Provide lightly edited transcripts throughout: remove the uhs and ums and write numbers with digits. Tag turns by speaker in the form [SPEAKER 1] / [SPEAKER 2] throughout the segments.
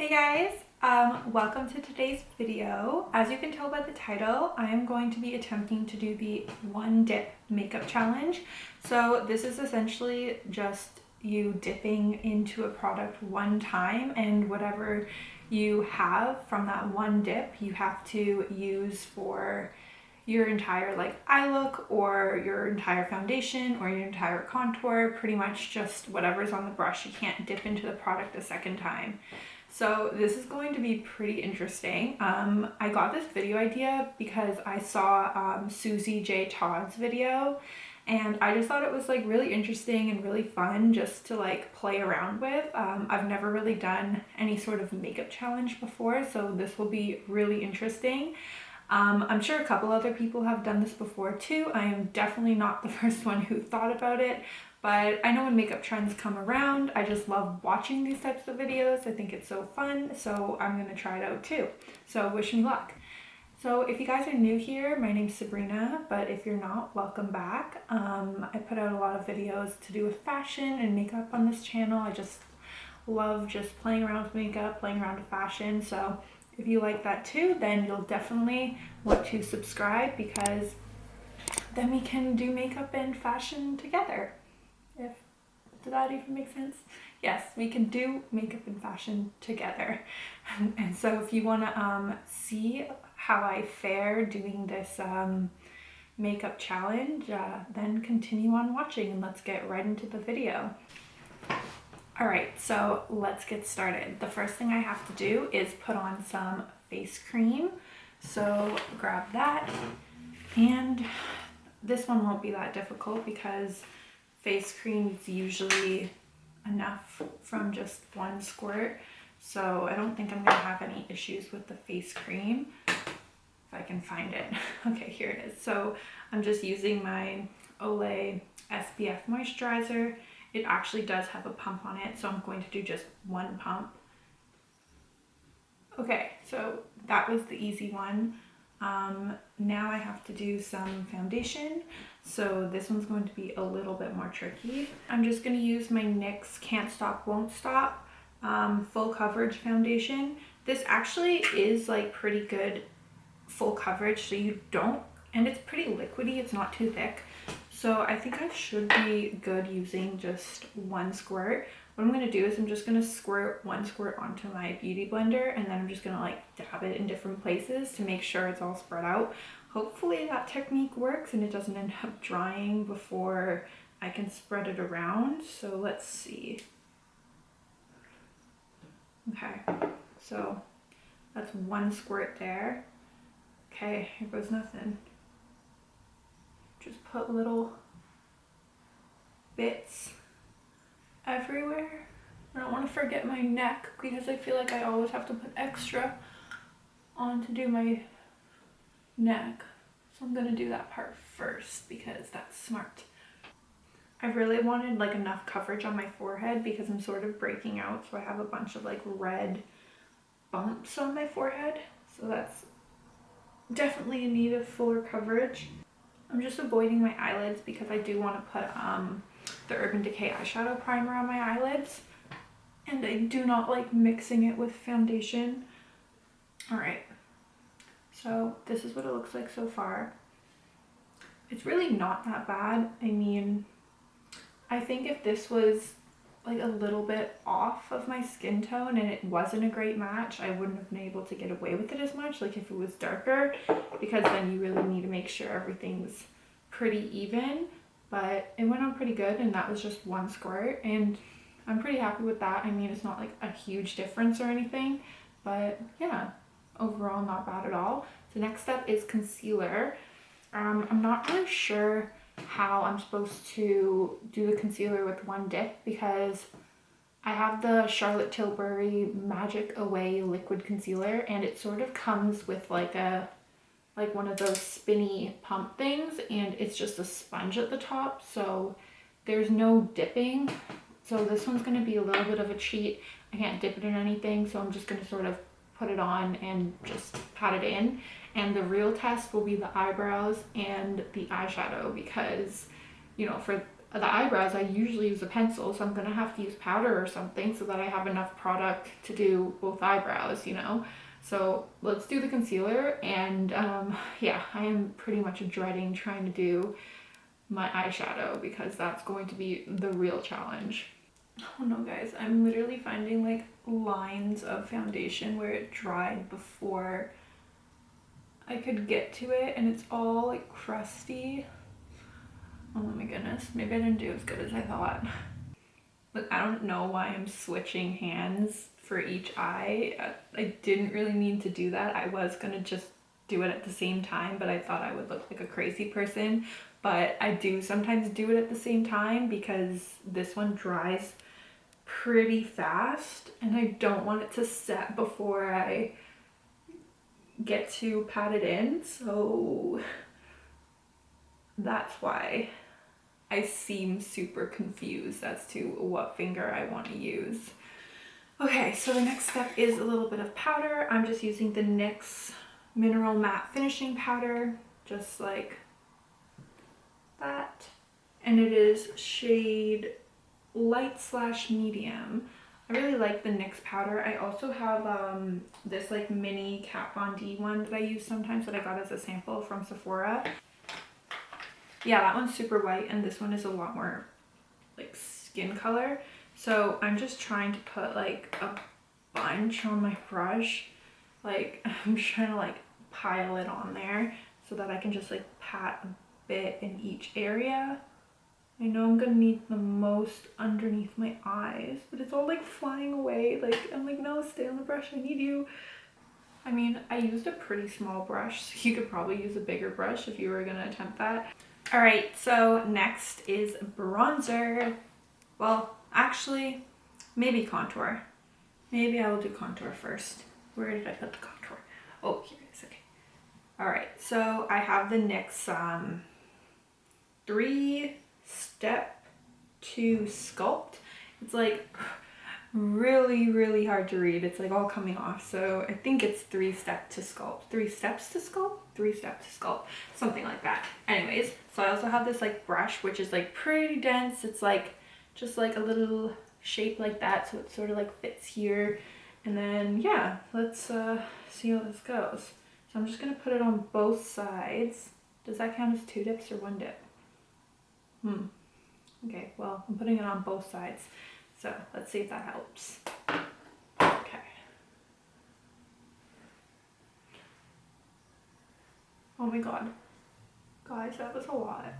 [SPEAKER 1] Hey guys, welcome to today's video. As you can tell by the title, I am going to be attempting to do the one dip makeup challenge. So this is essentially just you dipping into a product one time, and whatever you have from that one dip you have to use for your entire eye look or your entire foundation or your entire contour, pretty much just whatever's on the brush. You can't dip into the product a second time. So this is going to be pretty interesting. I got this video idea because I saw Susie J. Todd's video, and I just thought it was really interesting and really fun just to play around with. I've never really done any sort of makeup challenge before, so this will be really interesting. I'm sure a couple other people have done this before too. I am definitely not the first one who thought about it, but I know when makeup trends come around, I just love watching these types of videos. I think it's so fun, so I'm gonna try it out too. So wish me luck. So if you guys are new here, my name's Sabrina, but if you're not, welcome back. I put out a lot of videos to do with fashion and makeup on this channel. I just love just playing around with makeup, playing around with fashion, so if you like that too, then you'll definitely want to subscribe, because then we can do makeup and fashion together. Did that even make sense? Yes, we can do makeup and fashion together. And so if you want to see how I fare doing this makeup challenge, then continue on watching and let's get right into the video. Alright, so let's get started. The first thing I have to do is put on some face cream. So grab that, and this one won't be that difficult because face cream is usually enough from just one squirt. So I don't think I'm gonna have any issues with the face cream, if I can find it. Okay, here it is. So I'm just using my Olay SPF moisturizer. It actually does have a pump on it, so I'm going to do just one pump. Okay, so that was the easy one. Now I have to do some foundation. So this one's going to be a little bit more tricky. I'm just going to use my NYX Can't Stop Won't Stop full coverage foundation. This actually is pretty good full coverage, so you don't, and it's pretty liquidy, it's not too thick. So I think I should be good using just one squirt. What I'm going to do is I'm just going to squirt one squirt onto my beauty blender, and then I'm just going to dab it in different places to make sure it's all spread out. Hopefully that technique works and it doesn't end up drying before I can spread it around. So let's see. Okay, so that's one squirt there. Okay, here goes nothing. Just put little bits everywhere. I don't want to forget my neck because I feel like I always have to put extra on to do my neck. So I'm going to do that part first because that's smart. I really wanted enough coverage on my forehead because I'm sort of breaking out, so I have a bunch of red bumps on my forehead. So that's definitely in need of fuller coverage. I'm just avoiding my eyelids because I do want to put the Urban Decay eyeshadow primer on my eyelids, and I do not like mixing it with foundation. Alright, so this is what it looks like so far. It's really not that bad. I mean, I think if this was a little bit off of my skin tone and it wasn't a great match, I wouldn't have been able to get away with it as much, if it was darker, because then you really need to make sure everything's pretty even. But it went on pretty good, and that was just one squirt, and I'm pretty happy with that. I mean, it's not a huge difference or anything, but yeah, overall not bad at all. So next step is concealer. I'm not really sure how I'm supposed to do the concealer with one dip because I have the Charlotte Tilbury Magic Away liquid concealer, and it sort of comes with one of those spinny pump things, and it's just a sponge at the top, so there's no dipping. So this one's going to be a little bit of a cheat. I can't dip it in anything, so I'm just going to sort of put it on and just pat it in. And the real test will be the eyebrows and the eyeshadow because, for the eyebrows, I usually use a pencil, so I'm gonna have to use powder or something so that I have enough product to do both eyebrows, you know? So let's do the concealer, and yeah, I am pretty much dreading trying to do my eyeshadow because that's going to be the real challenge. Oh no guys, I'm literally finding like lines of foundation where it dried before I could get to it, and it's all like crusty. Oh my goodness, maybe I didn't do as good as I thought. But I don't know why I'm switching hands for each eye. I didn't really mean to do that. I was gonna just do it at the same time, but I thought I would look like a crazy person. But I do sometimes do it at the same time because this one dries pretty fast and I don't want it to set before I get to pat it in. So that's why I seem super confused as to what finger I want to use. Okay, so the next step is a little bit of powder. I'm just using the NYX Mineral Matte Finishing Powder, just like that. And it is shade light / medium. I really like the NYX powder. I also have this like mini Kat Von D one that I use sometimes that I got as a sample from Sephora. Yeah, that one's super white and this one is a lot more like skin color. So I'm just trying to put like a bunch on my brush. Like I'm just trying to like pile it on there so that I can just like pat a bit in each area. I know I'm gonna need the most underneath my eyes, but it's all like flying away. Like I'm like, no, stay on the brush, I need you. I mean, I used a pretty small brush, so you could probably use a bigger brush if you were gonna attempt that. All right, so next is bronzer. Well, actually, maybe contour. Maybe I will do contour first. Where did I put the contour? Oh, here it is, okay. All right, so I have the NYX 3-step to sculpt. It's like really hard to read. It's like all coming off. So I think it's 3-step to sculpt. 3 steps to sculpt? 3 steps to sculpt. Something like that. Anyways, so I also have this like brush, which is like pretty dense. It's like just like a little shape like that. So it sort of like fits here. And then, yeah, let's see how this goes. So I'm just gonna put it on both sides. Does that count as 2 dips or 1 dip? Okay, well, I'm putting it on both sides. So let's see if that helps. Okay. Oh my god. Guys, that was a lot.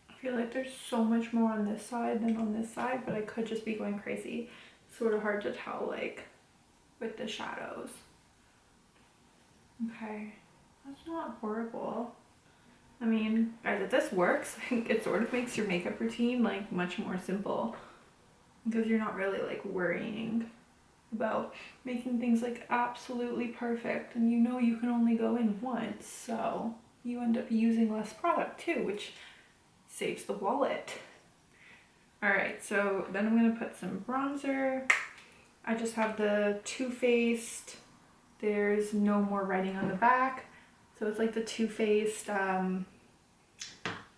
[SPEAKER 1] I feel like there's so much more on this side than on this side, but I could just be going crazy. Sort of hard to tell, like, with the shadows. Okay. That's not horrible. I mean, guys, if this works, it sort of makes your makeup routine like much more simple because you're not really like worrying about making things like absolutely perfect, and you know you can only go in once, so you end up using less product too, which saves the wallet. All right, so then I'm gonna put some bronzer. I just have the Too Faced, there's no more writing on the back. So it's like the Too Faced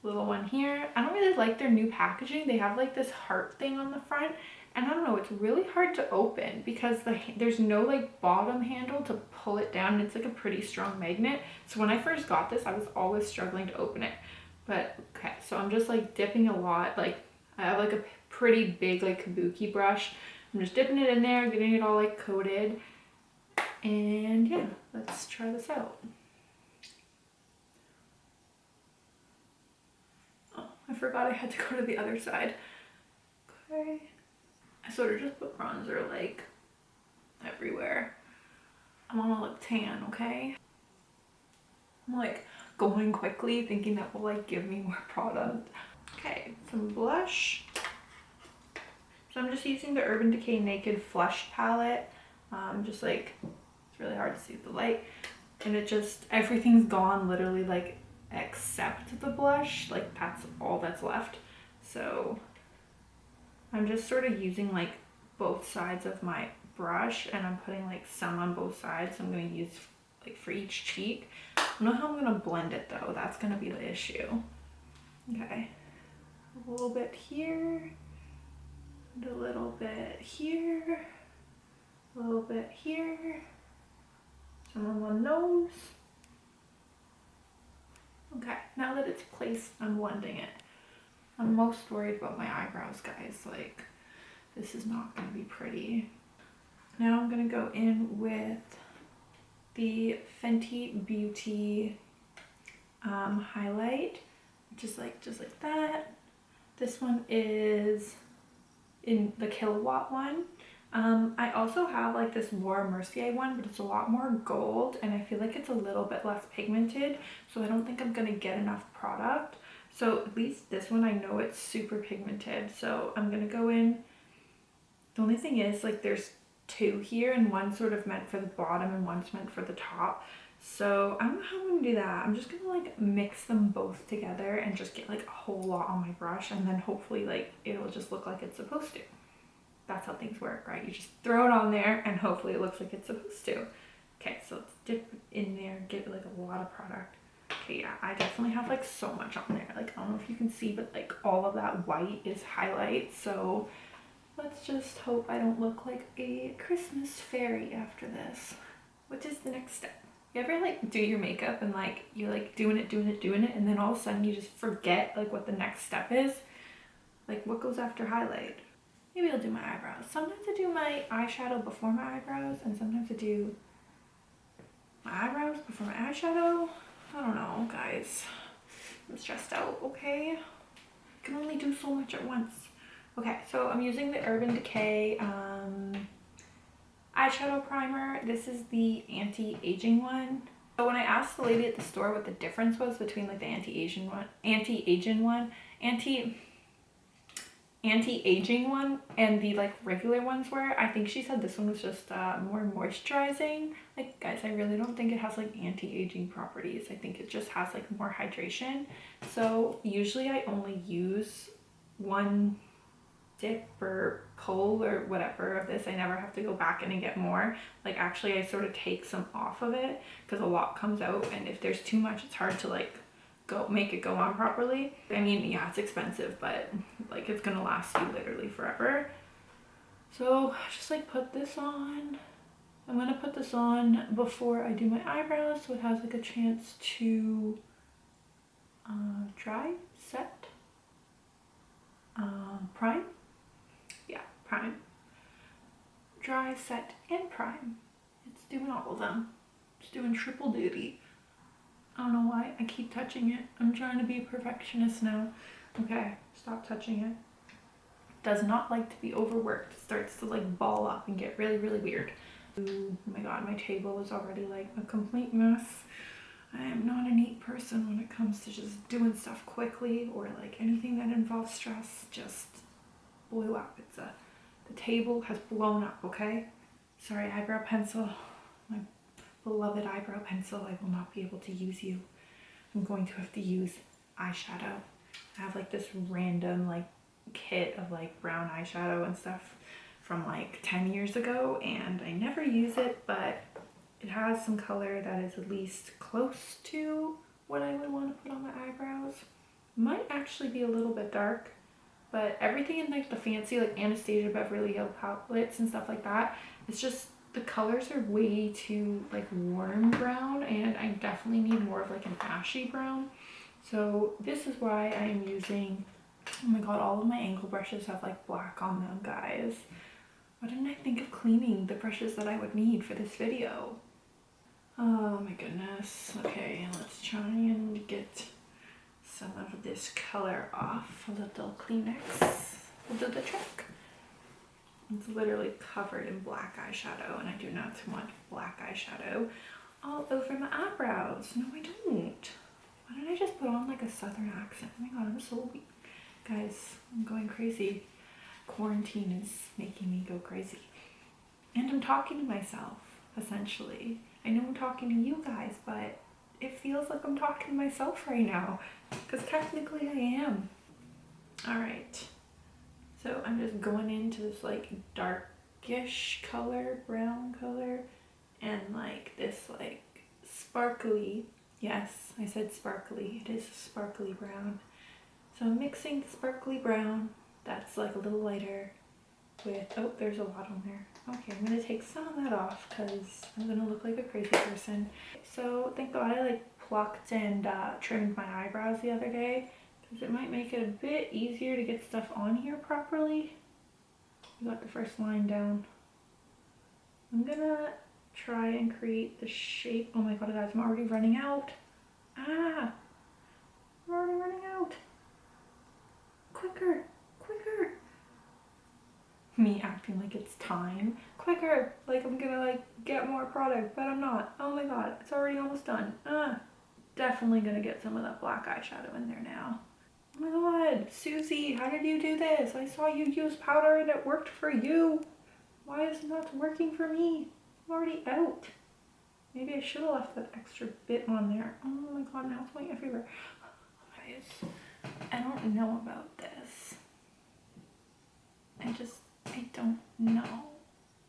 [SPEAKER 1] little one here. I don't really like their new packaging. They have like this heart thing on the front, and I don't know, it's really hard to open because there's no like bottom handle to pull it down, and it's like a pretty strong magnet. So when I first got this, I was always struggling to open it. But okay, so I'm just like dipping a lot. Like I have like a pretty big like kabuki brush. I'm just dipping it in there, getting it all like coated. And yeah, let's try this out. I forgot I had to go to the other side. Okay. I sort of just put bronzer like everywhere. I want to look tan, okay? I'm like going quickly thinking that will like give me more product. Okay, some blush. So I'm just using the Urban Decay Naked Flush palette. Just like, it's really hard to see with the light. And it just, everything's gone literally like except the blush, like that's all that's left. So I'm just sort of using like both sides of my brush, and I'm putting like some on both sides. So I'm going to use like for each cheek. don't know how I'm gonna blend it though. That's gonna be the issue. Okay, a little bit here, and a little bit here, a little bit here, some on my nose. Okay, now that it's placed, I'm blending it. I'm most worried about my eyebrows, guys. Like, this is not gonna be pretty. Now I'm gonna go in with the Fenty Beauty highlight, just like that. This one is in the Kilowatt one. I also have like this Laura Mercier one, but it's a lot more gold and I feel like it's a little bit less pigmented, so I don't think I'm gonna get enough product. So at least this one, I know it's super pigmented, so I'm gonna go in. The only thing is, like, there's two here and one's sort of meant for the bottom and one's meant for the top. So I don't know how I'm gonna do that. I'm just gonna like mix them both together and just get like a whole lot on my brush, and then hopefully like it'll just look like it's supposed to. That's how things work, right? You just throw it on there and hopefully it looks like it's supposed to. Okay, so let's dip in there, get like a lot of product. Okay, yeah, I definitely have like so much on there. Like, I don't know if you can see, but like all of that white is highlight. So let's just hope I don't look like a Christmas fairy after this. What is the next step? You ever like do your makeup and like you're like doing it, and then all of a sudden you just forget like what the next step is? Like, what goes after highlight? Maybe I'll do my eyebrows. Sometimes I do my eyeshadow before my eyebrows, and sometimes I do my eyebrows before my eyeshadow. I don't know, guys. I'm stressed out, okay? I can only do so much at once. Okay, so I'm using the Urban Decay eyeshadow primer. This is the anti-aging one. So when I asked the lady at the store what the difference was between like the anti-aging one and the like regular ones were, I think she said this one was just more moisturizing. Like, guys, I really don't think it has like anti-aging properties. I think it just has like more hydration. So usually I only use one dip or pull or whatever of this. I never have to go back in and get more. Like, actually I sort of take some off of it because a lot comes out, and if there's too much it's hard to like make it go on properly. I mean, yeah, it's expensive, but like it's gonna last you literally forever. So just like put this on. I'm gonna put this on before I do my eyebrows so it has like a chance to dry, set, prime. Yeah, prime, dry, set, and prime. It's doing all of them. It's doing triple duty. I don't know why I keep touching it. I'm trying to be a perfectionist now. Okay, stop touching it. Does not like to be overworked. It starts to like ball up and get really, really weird. Ooh, oh my god, my table is already like a complete mess. I am not a neat person when it comes to just doing stuff quickly, or like anything that involves stress just blew up. The table has blown up, okay? Sorry, eyebrow pencil. My beloved eyebrow pencil, I will not be able to use you. I'm going to have to use eyeshadow. I have like this random like kit of like brown eyeshadow and stuff from like 10 years ago, and I never use it, but it has some color that is at least close to what I would want to put on my eyebrows. Might actually be a little bit dark, but everything in like the fancy like Anastasia Beverly Hills palettes and stuff like that, it's just the colors are way too like warm brown, and I definitely need more of like an ashy brown. So this is why I am using, oh my god, all of my angle brushes have like black on them, guys. Why didn't I think of cleaning the brushes that I would need for this video? Oh my goodness. Okay, let's try and get some of this color off. A little Kleenex will do the trick. It's literally covered in black eyeshadow, and I do not want black eyeshadow all over my eyebrows. No, I don't. Why did I just put on like a southern accent? Oh my god, I'm so weak. Guys, I'm going crazy. Quarantine is making me go crazy. And I'm talking to myself, essentially. I know I'm talking to you guys, but it feels like I'm talking to myself right now, because technically I am. Alright. So I'm just going into this like darkish color, brown color, and like this like sparkly Yes, I said sparkly. It is a sparkly brown. So I'm mixing sparkly brown, that's like a little lighter, with, oh, there's a lot on there. Okay, I'm gonna take some of that off because I'm gonna look like a crazy person. So thank God I like plucked and trimmed my eyebrows the other day because it might make it a bit easier to get stuff on here properly. We got the first line down. I'm gonna try and create the shape. Oh my God, guys, I'm already running out. Ah, I'm already running out. Quicker, quicker. Me acting like it's time. Quicker, like I'm gonna like get more product, but I'm not. Oh my God, it's already almost done. Definitely gonna get some of that black eyeshadow in there now. Oh my God, Susie, how did you do this? I saw you use powder and it worked for you. Why is it not working for me? I'm already out. Maybe I should have left that extra bit on there. Oh my God, now it's going everywhere. Guys, I don't know about this. I don't know.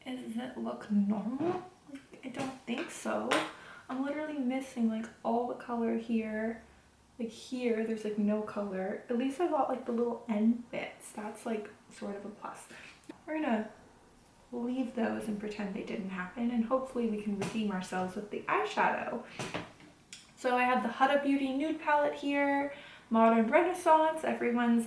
[SPEAKER 1] Does it look normal? Like, I don't think so. I'm literally missing like all the color here. Like here, there's like no color. At least I got like the little end bits. That's like sort of a plus. We're gonna leave those and pretend they didn't happen, and hopefully we can redeem ourselves with the eyeshadow. So I have the Huda Beauty Nude Palette here, Modern Renaissance, everyone's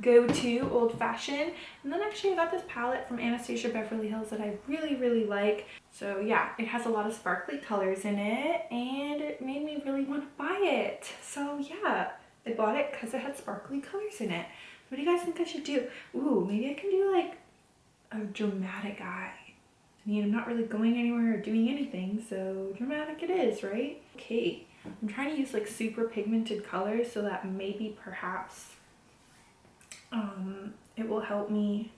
[SPEAKER 1] go-to, old-fashioned. And then actually I got this palette from Anastasia Beverly Hills that I really like. So yeah, it has a lot of sparkly colors in it and it made me really want to buy it. So yeah, I bought it because it had sparkly colors in it. What do you guys think I should do? Ooh, maybe I can do like a dramatic eye. I mean, I'm not really going anywhere or doing anything, so dramatic it is, right? Okay. I'm trying to use like super pigmented colors so that maybe perhaps it will help me,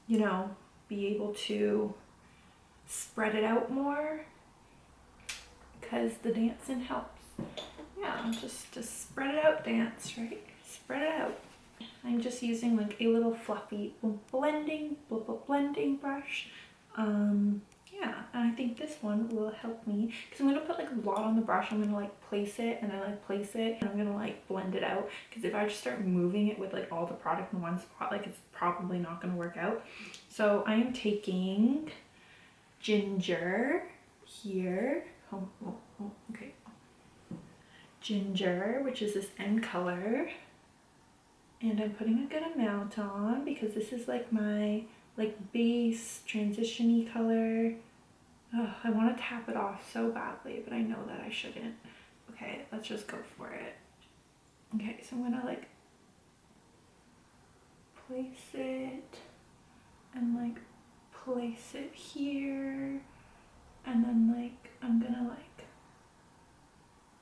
[SPEAKER 1] you know, be able to spread it out more because the dancing helps. Yeah, just spread it out dance, right? Spread it out. I'm just using like a little fluffy blending brush. Yeah, and I think this one will help me because I'm going to put like a lot on the brush. I'm going to like place it and then like place it and I'm going to like blend it out because if I just start moving it with like all the product in one spot, like it's probably not going to work out. So I am taking Ginger here. Okay. Ginger, which is this end color. And I'm putting a good amount on because this is like my like base transition-y color. Oh, I want to tap it off so badly, but I know that I shouldn't. Okay, let's just go for it. Okay, so I'm gonna like place it and like place it here, and then like I'm gonna like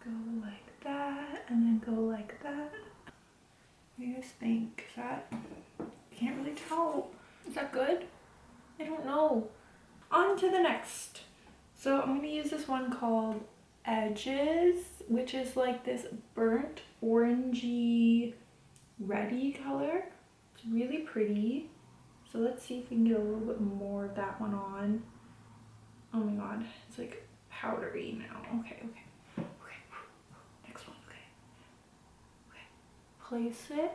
[SPEAKER 1] go like that and then go like that. What do you guys think? Is that, I can't really tell. Is that good? I don't know. On to the next. So I'm gonna use this one called Edges, which is like this burnt orangey reddy color. It's really pretty. So let's see if we can get a little bit more of that one on. Oh my God, it's like powdery now. Okay. Next one, okay. Place it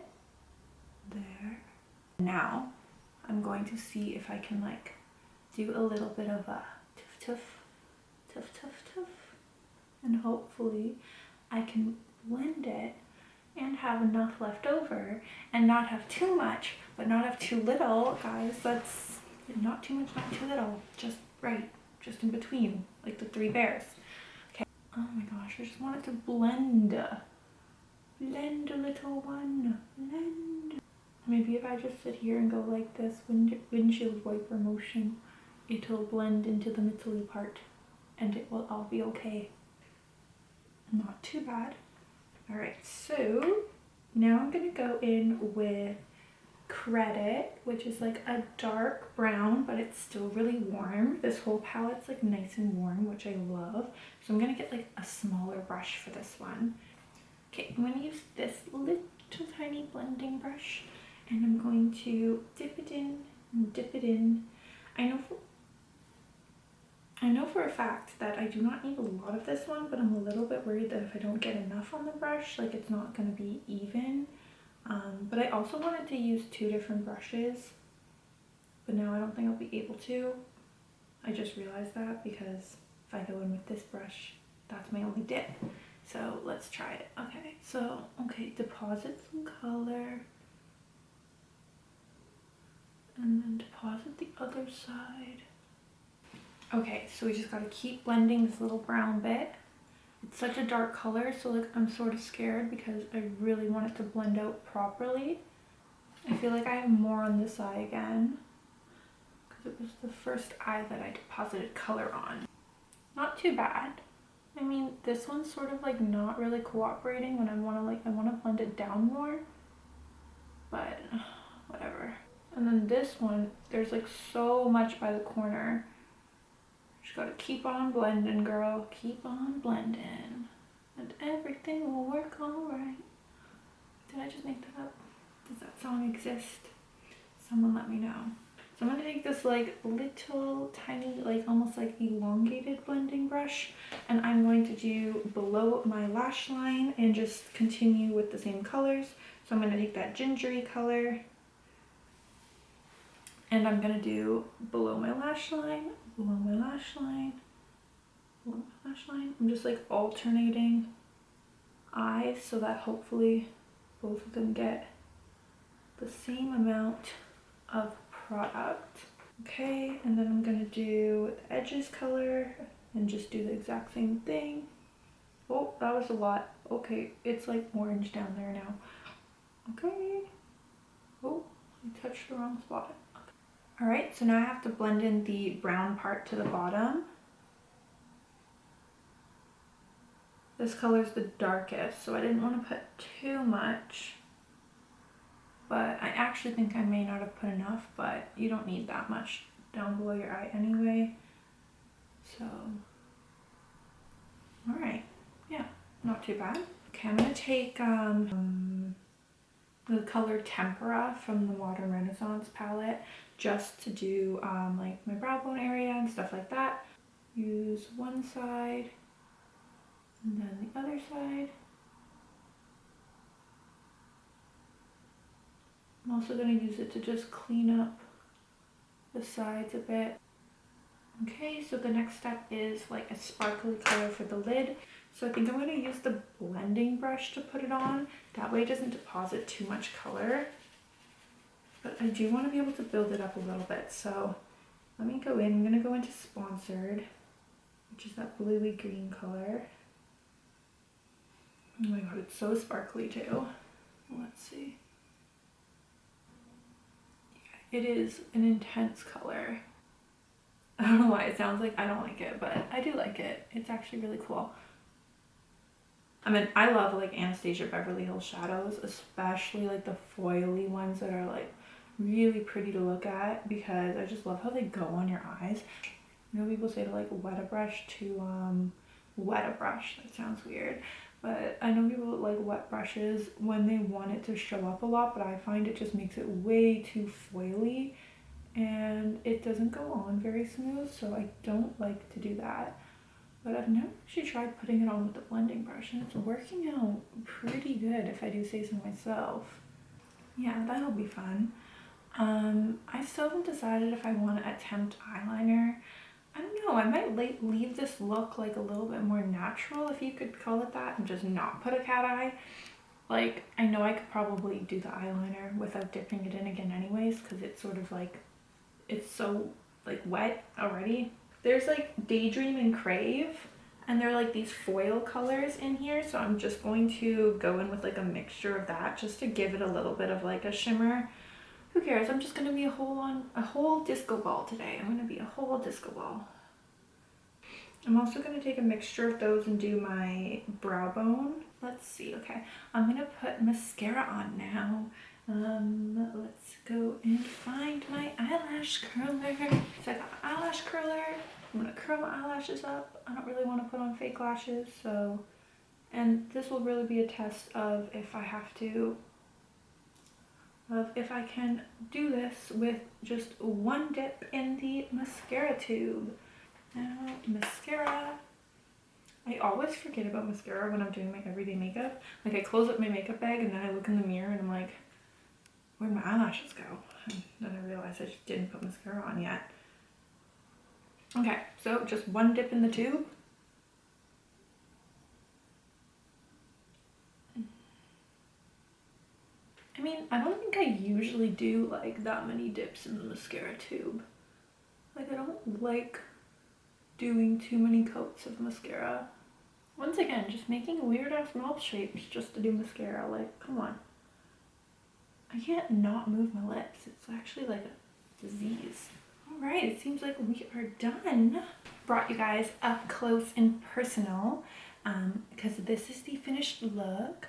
[SPEAKER 1] there. Now I'm going to see if I can like do a little bit of a tuff, and hopefully I can blend it and have enough left over and not have too much but not have too little. Guys, that's not too much, not too little, just right, just in between, like the three bears. Okay. Oh my gosh, I just want it to blend a little one, blend. Maybe if I just sit here and go like this windshield wiper motion, it'll blend into the middle part and it will all be okay. Not too bad. All right, so now I'm gonna go in with Credit, which is like a dark brown, but it's still really warm. This whole palette's like nice and warm, which I love. So I'm gonna get like a smaller brush for this one. Okay, I'm gonna use this little tiny blending brush and I'm going to dip it in and dip it in. I know I know for a fact that I do not need a lot of this one, but I'm a little bit worried that if I don't get enough on the brush, like it's not going to be even. But I also wanted to use 2 different brushes, but now I don't think I'll be able to. I just realized that because if I go in with this brush, that's my only dip. So let's try it. Okay, so, deposit some color. And then deposit the other side. Okay, so we just gotta keep blending this little brown bit. It's such a dark color, so like I'm sort of scared because I really want it to blend out properly. I feel like I have more on this eye again because it was the first eye that I deposited color on. Not too bad. I mean, this one's sort of like not really cooperating when I wanna blend it down more, but whatever. And then this one, there's like so much by the corner. Just gotta keep on blending, girl. Keep on blending. And everything will work alright. Did I just make that up? Does that song exist? Someone let me know. So I'm gonna take this like little tiny, like almost like elongated blending brush, and I'm going to do below my lash line and just continue with the same colors. So I'm gonna take that gingery color, and I'm gonna do below my lash line, below my lash line, below my lash line. I'm just like alternating eyes so that hopefully both of them get the same amount of product. Okay, and then I'm gonna do the edges color and just do the exact same thing. Oh, that was a lot. Okay, it's like orange down there now. Okay. Oh, I touched the wrong spot. All right, so now I have to blend in the brown part to the bottom. This color is the darkest, so I didn't want to put too much, but I actually think I may not have put enough, but you don't need that much down below your eye anyway. So, all right, yeah, not too bad. Okay, I'm gonna take the color Tempera from the Modern Renaissance palette just to do like my brow bone area and stuff like that. Use one side and then the other side. I'm also going to use it to just clean up the sides a bit. Okay, so the next step is like a sparkly color for the lid. So I think I'm going to use the blending brush to put it on. That way it doesn't deposit too much color. But I do want to be able to build it up a little bit. So let me go in. I'm going to go into Sponsored, which is that bluey green color. Oh my god, it's so sparkly too. Let's see. It is an intense color. I don't know why it sounds like I don't like it, but I do like it. It's actually really cool. I mean, I love like Anastasia Beverly Hills shadows, especially like the foily ones that are like really pretty to look at, because I just love how they go on your eyes. You know, people say to like wet a brush, that sounds weird. But I know people like wet brushes when they want it to show up a lot, but I find it just makes it way too foily and it doesn't go on very smooth, so I don't like to do that. But I've never actually tried putting it on with the blending brush, and it's working out pretty good if I do say so myself. Yeah, that'll be fun. I still haven't decided if I want to attempt eyeliner. I don't know, I might leave this look like a little bit more natural, if you could call it that, and just not put a cat eye. Like, I know I could probably do the eyeliner without dipping it in again anyways, because it's sort of like, it's so like wet already. There's like Daydream and Crave, and they're like these foil colors in here, so I'm just going to go in with like a mixture of that just to give it a little bit of like a shimmer. Who cares? I'm just gonna be a whole disco ball today. I'm gonna be a whole disco ball. I'm also gonna take a mixture of those and do my brow bone. Let's see. Okay, I'm gonna put mascara on now. Let's go and find my eyelash curler. So I got my eyelash curler. I'm gonna curl my eyelashes up. I don't really want to put on fake lashes, so, and this will really be a test of if I have to, if I can do this with just one dip in the mascara tube. Now, mascara. I always forget about mascara when I'm doing my everyday makeup. Like, I close up my makeup bag and then I look in the mirror and I'm like, where'd my eyelashes go? And then I realize I just didn't put mascara on yet. Okay, so just one dip in the tube. I mean, I don't think I usually do like that many dips in the mascara tube. Like, I don't like doing too many coats of mascara. Once again, just making weird ass mouth shapes just to do mascara. Like, come on. I can't not move my lips. It's actually like a disease. Alright, it seems like we are done. Brought you guys up close and personal because this is the finished look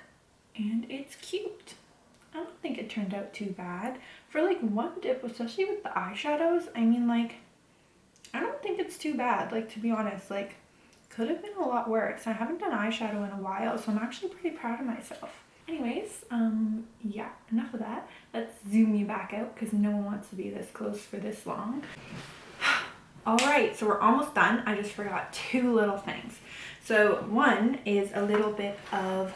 [SPEAKER 1] and it's cute. I don't think it turned out too bad. For like one dip, especially with the eyeshadows, I mean, like, I don't think it's too bad. Like, to be honest, like, could have been a lot worse. I haven't done eyeshadow in a while, so I'm actually pretty proud of myself. Anyways, yeah, enough of that. Let's zoom you back out because no one wants to be this close for this long. Alright, so we're almost done. I just forgot two little things. So one is a little bit of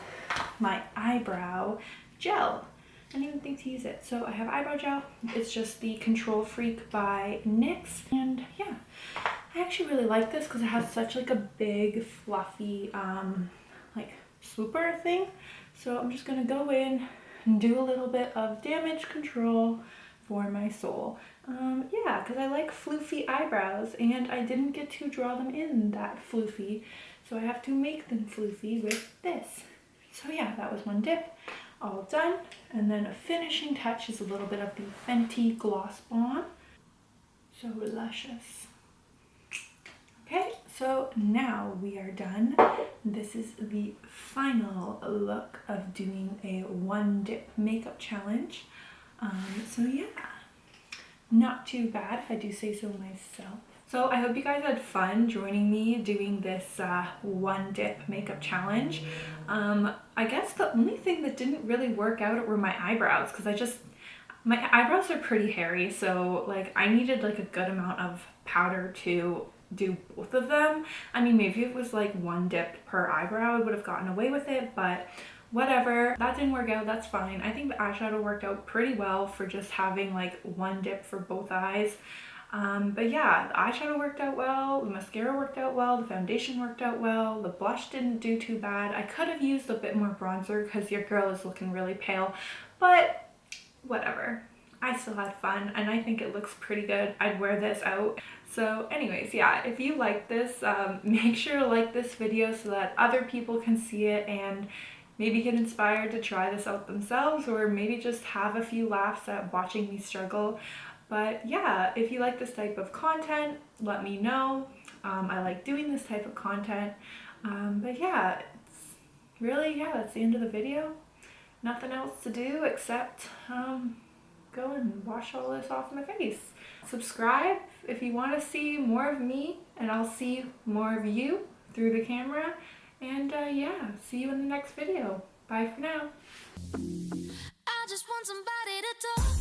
[SPEAKER 1] my eyebrow gel. I didn't even think to use it. So I have eyebrow gel. It's just the Control Freak by NYX. And yeah, I actually really like this because it has such like a big fluffy like swooper thing. So I'm just gonna go in and do a little bit of damage control for my soul. Yeah, because I like floofy eyebrows and I didn't get to draw them in that floofy. So I have to make them floofy with this. So yeah, that was one dip. All done. And then a finishing touch is a little bit of the Fenty Gloss Bomb. So luscious. Okay, so now we are done. This is the final look of doing a one dip makeup challenge. So yeah, not too bad if I do say so myself. So I hope you guys had fun joining me doing this one dip makeup challenge. I guess the only thing that didn't really work out were my eyebrows because my eyebrows are pretty hairy, so like I needed like a good amount of powder to do both of them. I mean, maybe if it was like one dip per eyebrow, I would have gotten away with it, but whatever. That didn't work out, that's fine. I think the eyeshadow worked out pretty well for just having like one dip for both eyes. But yeah, the eyeshadow worked out well, the mascara worked out well, the foundation worked out well, the blush didn't do too bad. I could have used a bit more bronzer because your girl is looking really pale, but whatever. I still had fun and I think it looks pretty good. I'd wear this out. So anyways, yeah, if you like this, make sure to like this video so that other people can see it and maybe get inspired to try this out themselves, or maybe just have a few laughs at watching me struggle. But yeah, if you like this type of content, let me know. I like doing this type of content. But yeah, it's really, yeah, that's the end of the video. Nothing else to do except go and wash all this off my face. Subscribe if you want to see more of me, and I'll see more of you through the camera. And yeah, see you in the next video. Bye for now. I just want somebody to talk